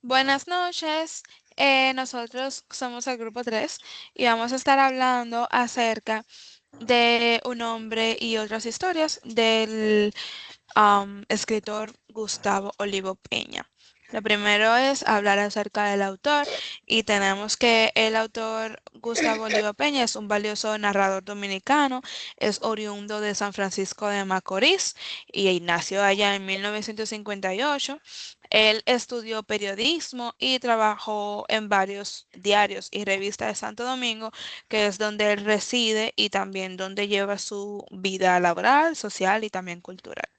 Buenas noches. Nosotros somos el grupo 3 y vamos a estar hablando acerca de un hombre y otras historias del escritor Gustavo Olivo Peña. Lo primero es hablar acerca del autor y tenemos que el autor Gustavo Olivo Peña es un valioso narrador dominicano, es oriundo de San Francisco de Macorís y nació allá en 1958. Él estudió periodismo y trabajó en varios diarios y revistas de Santo Domingo, que es donde él reside y también donde lleva su vida laboral, social y también cultural.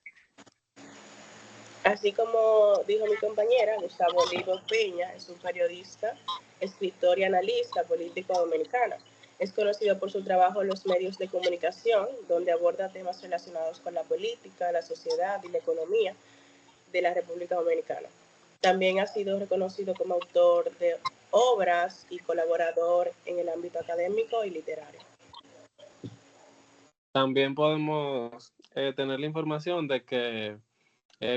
Así como dijo mi compañera, Gustavo Olivo Peña es un periodista, escritor y analista político dominicano. Es conocido por su trabajo en los medios de comunicación, donde aborda temas relacionados con la política, la sociedad y la economía de la República Dominicana. También ha sido reconocido como autor de obras y colaborador en el ámbito académico y literario. También podemos tener la información de que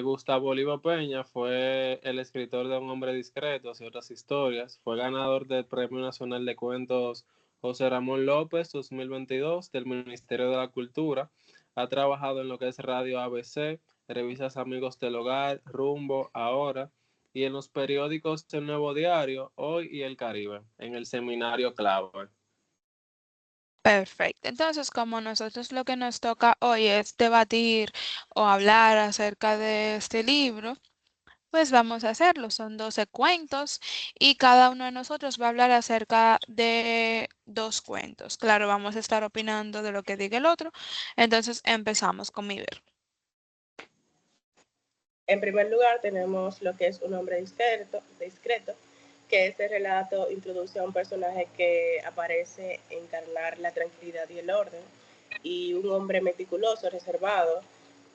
Gustavo Oliva Peña fue el escritor de Un hombre discreto y otras historias. Fue ganador del Premio Nacional de Cuentos José Ramón López 2022 del Ministerio de la Cultura. Ha trabajado en lo que es Radio ABC, revistas Amigos del Hogar, Rumbo, Ahora, y en los periódicos El Nuevo Diario, Hoy y El Caribe, en el seminario Clave. Perfecto. Entonces, como nosotros lo que nos toca hoy es debatir o hablar acerca de este libro, pues vamos a hacerlo. Son 12 cuentos y cada uno de nosotros va a hablar acerca de dos cuentos. Claro, vamos a estar opinando de lo que diga el otro. Entonces, empezamos con mi ver. En primer lugar, tenemos lo que es Un hombre discreto, que este relato introduce a un personaje que aparece encarnar la tranquilidad y el orden, y un hombre meticuloso, reservado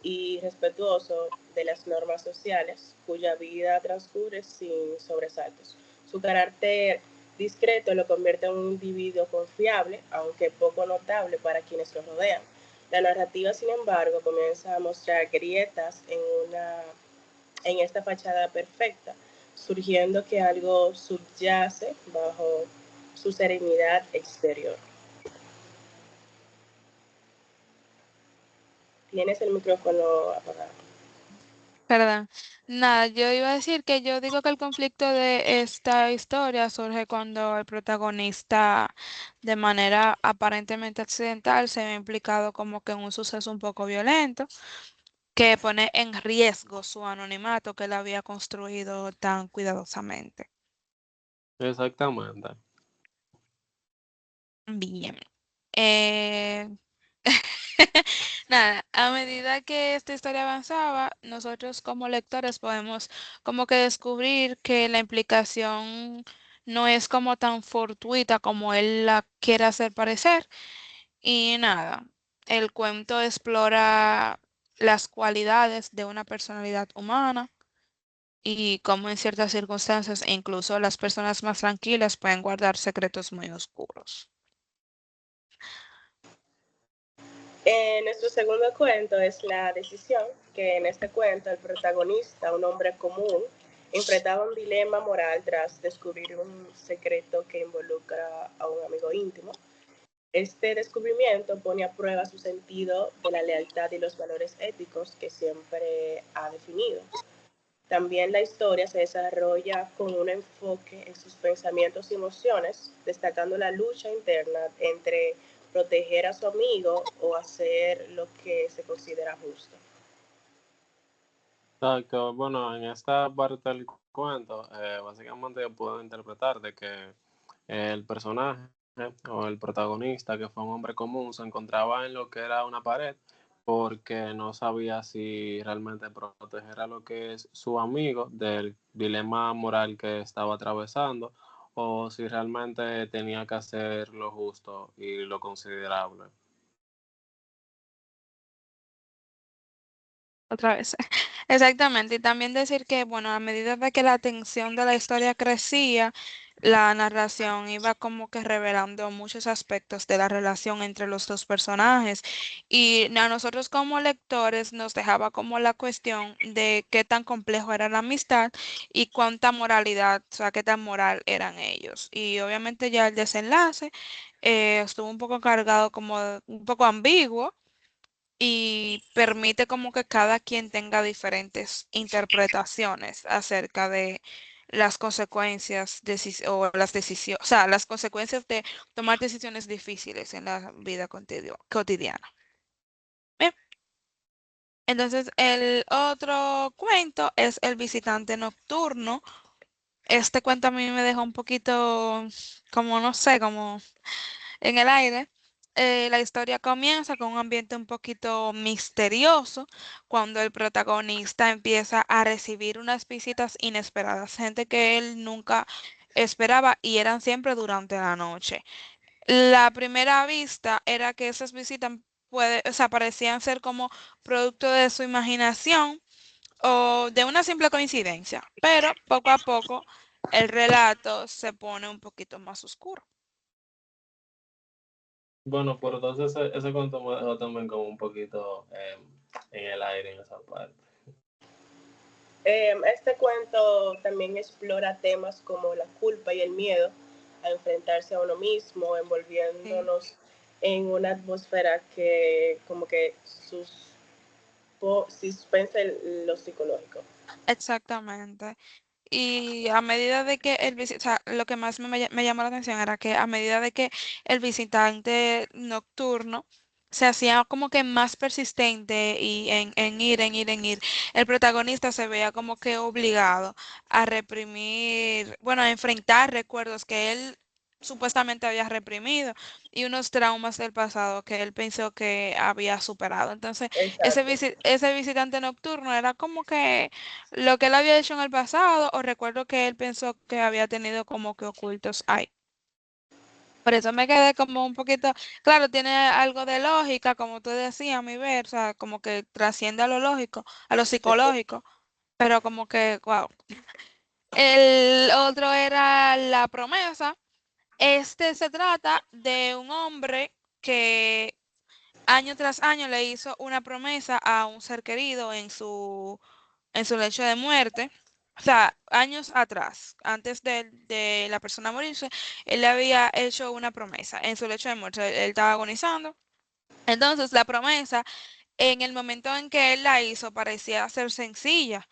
y respetuoso de las normas sociales, cuya vida transcurre sin sobresaltos. Su carácter discreto lo convierte en un individuo confiable, aunque poco notable para quienes lo rodean. La narrativa, sin embargo, comienza a mostrar grietas en esta fachada perfecta, surgiendo que algo subyace bajo su serenidad exterior. Tienes el micrófono apagado. Perdón. Nada, yo iba a decir que yo digo que el conflicto de esta historia surge cuando el protagonista, de manera aparentemente accidental, se ve implicado como que en un suceso un poco violento que pone en riesgo su anonimato que él había construido tan cuidadosamente. Exactamente. Bien. Eh, Nada, a medida que esta historia avanzaba, nosotros como lectores podemos como que descubrir que la implicación no es como tan fortuita como él la quiere hacer parecer. Y nada, el cuento explora las cualidades de una personalidad humana y cómo en ciertas circunstancias e incluso las personas más tranquilas pueden guardar secretos muy oscuros. Nuestro segundo cuento es La decisión, que en este cuento el protagonista, un hombre común, enfrentaba un dilema moral tras descubrir un secreto que involucra a un amigo íntimo. Este descubrimiento pone a prueba su sentido de la lealtad y los valores éticos que siempre ha definido. También la historia se desarrolla con un enfoque en sus pensamientos y emociones, destacando la lucha interna entre proteger a su amigo o hacer lo que se considera justo. Exacto. Bueno, en esta parte del cuento, básicamente yo puedo interpretar de que el personaje o el protagonista, que fue un hombre común, se encontraba en lo que era una pared porque no sabía si realmente proteger a lo que es su amigo del dilema moral que estaba atravesando o si realmente tenía que hacer lo justo y lo considerable. Otra vez. Exactamente. Y también decir que, bueno, a medida de que la tensión de la historia crecía, la narración iba como que revelando muchos aspectos de la relación entre los dos personajes. Y a nosotros como lectores nos dejaba como la cuestión de qué tan complejo era la amistad y cuánta moralidad, o sea, qué tan moral eran ellos. Y obviamente ya el desenlace estuvo un poco cargado como un poco ambiguo y permite como que cada quien tenga diferentes interpretaciones acerca de las consecuencias o las decisiones, o sea, las consecuencias de tomar decisiones difíciles en la vida cotidiana. Bien, entonces el otro cuento es El visitante nocturno. Este cuento a mí me dejó un poquito, como no sé, como en el aire. La historia comienza con un ambiente un poquito misterioso cuando el protagonista empieza a recibir unas visitas inesperadas, gente que él nunca esperaba y eran siempre durante la noche. La primera vista era que esas visitas o sea, parecían ser como producto de su imaginación o de una simple coincidencia, pero poco a poco el relato se pone un poquito más oscuro. Bueno, por entonces ese cuento me dejó también como un poquito en el aire en esa parte. Este cuento también explora temas como la culpa y el miedo a enfrentarse a uno mismo, Sí. envolviéndonos en una atmósfera que como que suspensa lo psicológico. Exactamente. Y a medida de que o sea, lo que más me llamó la atención era que a medida de que el visitante nocturno se hacía como que más persistente y en ir, el protagonista se veía como que obligado a reprimir, bueno, a enfrentar recuerdos que él supuestamente había reprimido y unos traumas del pasado que él pensó que había superado. Entonces, Exacto, ese visitante nocturno era como que lo que él había hecho en el pasado o recuerdo que él pensó que había tenido como que ocultos ahí. Por eso me quedé como un poquito, claro, tiene algo de lógica, como tú decías, a mi ver, o sea, como que trasciende a lo lógico, a lo sí, sí. psicológico, pero como que, wow. El otro era La promesa. Este se trata de un hombre que año tras año le hizo una promesa a un ser querido en su lecho de muerte. O sea, años atrás, antes de la persona morirse, él le había hecho una promesa en su lecho de muerte. Él estaba agonizando. Entonces, la promesa, en el momento en que él la hizo, parecía ser sencilla,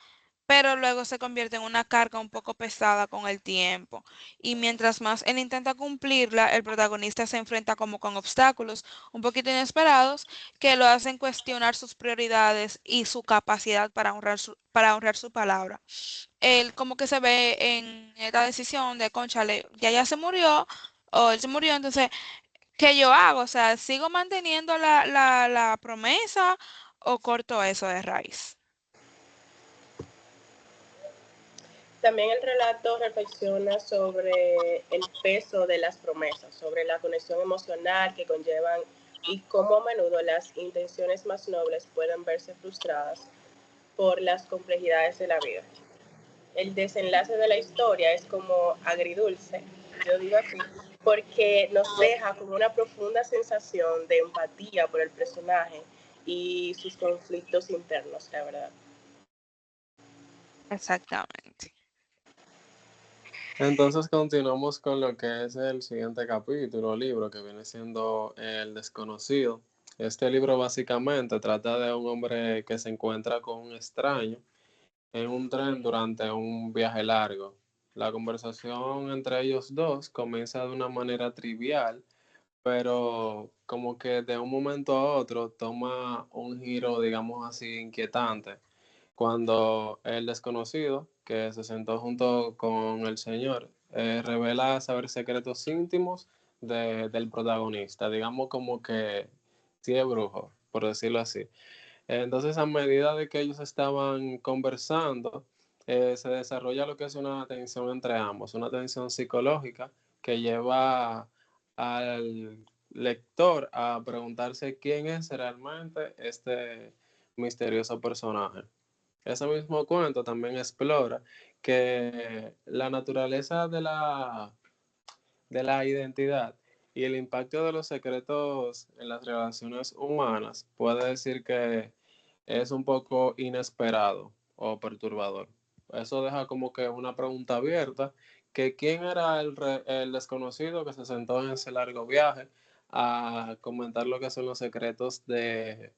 pero luego se convierte en una carga un poco pesada con el tiempo. Y mientras más él intenta cumplirla, el protagonista se enfrenta como con obstáculos un poquito inesperados que lo hacen cuestionar sus prioridades y su capacidad para honrar su palabra. Él como que se ve en esta decisión de, cónchale, ya se murió, o él se murió, entonces, ¿qué yo hago? O sea, ¿sigo manteniendo la promesa o corto eso de raíz? También el relato reflexiona sobre el peso de las promesas, sobre la conexión emocional que conllevan y cómo a menudo las intenciones más nobles pueden verse frustradas por las complejidades de la vida. El desenlace de la historia es como agridulce, yo digo así, porque nos deja como una profunda sensación de empatía por el personaje y sus conflictos internos, la verdad. Exactamente. Entonces continuamos con lo que es el siguiente capítulo, libro, que viene siendo El desconocido. Este libro básicamente trata de un hombre que se encuentra con un extraño en un tren durante un viaje largo. La conversación entre ellos dos comienza de una manera trivial, pero como que de un momento a otro toma un giro, digamos así, inquietante, cuando el desconocido, que se sentó junto con el señor, revela saber secretos íntimos del protagonista, digamos como que sí es brujo, por decirlo así. Entonces, a medida de que ellos estaban conversando, se desarrolla lo que es una tensión entre ambos, una tensión psicológica que lleva al lector a preguntarse quién es realmente este misterioso personaje. Ese mismo cuento también explora que la naturaleza de la identidad y el impacto de los secretos en las relaciones humanas puede decir que es un poco inesperado o perturbador. Eso deja como que una pregunta abierta, que quién era el desconocido que se sentó en ese largo viaje a comentar lo que son los secretos del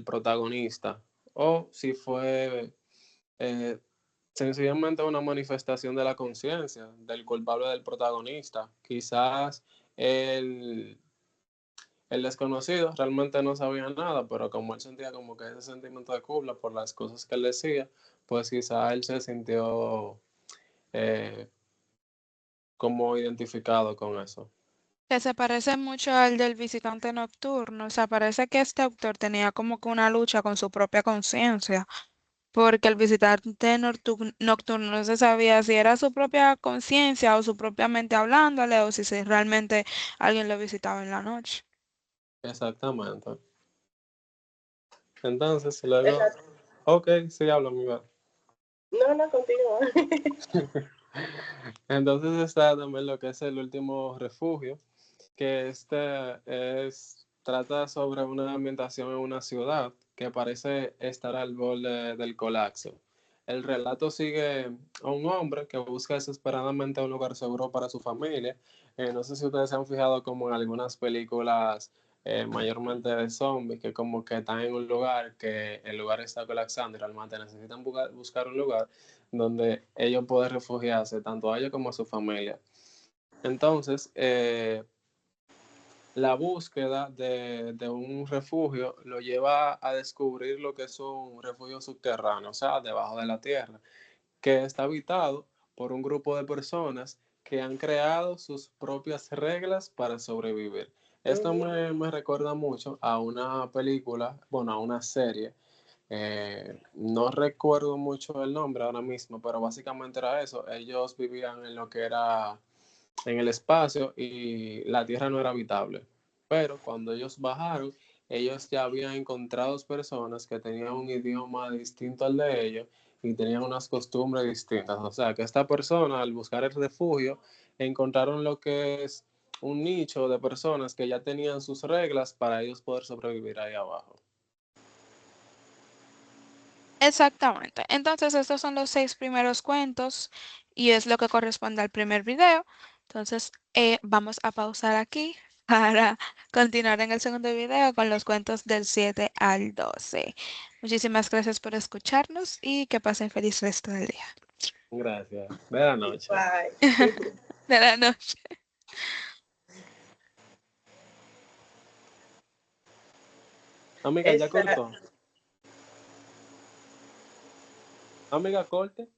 protagonista, o si fue eh, sencillamente una manifestación de la conciencia del culpable del protagonista. Quizás el, el desconocido realmente no sabía nada, pero como él sentía como que ese sentimiento de culpa por las cosas que él decía, pues quizás él se sintió eh, como identificado con eso. Que se parece mucho al del visitante nocturno. O sea, parece que este autor tenía como que una lucha con su propia conciencia, porque el visitante nocturno no se sabía si era su propia conciencia o su propia mente hablándole o si realmente alguien lo visitaba en la noche. Exactamente. Entonces, luego, Exacto. ok, sí, hablo, mi verdad. No, no, continúa. Entonces está también lo que es el último refugio, que trata sobre una ambientación en una ciudad que parece estar al borde del colapso. El relato sigue a un hombre que busca desesperadamente un lugar seguro para su familia. No sé si ustedes se han fijado como en algunas películas, mayormente de zombies, que como que están en un lugar, que el lugar está colapsando y realmente necesitan buscar un lugar donde ellos pueden refugiarse, tanto a ellos como a su familia. Entonces, la búsqueda de un refugio lo lleva a descubrir lo que es un refugio subterráneo, o sea, debajo de la tierra, que está habitado por un grupo de personas que han creado sus propias reglas para sobrevivir. Esto Ujú. me recuerda mucho a una película, bueno, a una serie. No recuerdo mucho el nombre ahora mismo, pero básicamente era eso. Ellos vivían en lo que era en el espacio y la Tierra no era habitable. Pero cuando ellos bajaron, ellos ya habían encontrado personas que tenían un idioma distinto al de ellos y tenían unas costumbres distintas. O sea, que esta persona, al buscar el refugio, encontraron lo que es un nicho de personas que ya tenían sus reglas para ellos poder sobrevivir ahí abajo. Exactamente. Entonces, estos son los 6 primeros cuentos y es lo que corresponde al primer video. Entonces, vamos a pausar aquí para continuar en el segundo video con los cuentos del 7 al 12. Muchísimas gracias por escucharnos y que pasen feliz resto del día. Gracias. De la noche. Bye. De la noche. Amiga, ya Esta, cortó. Amiga, corte.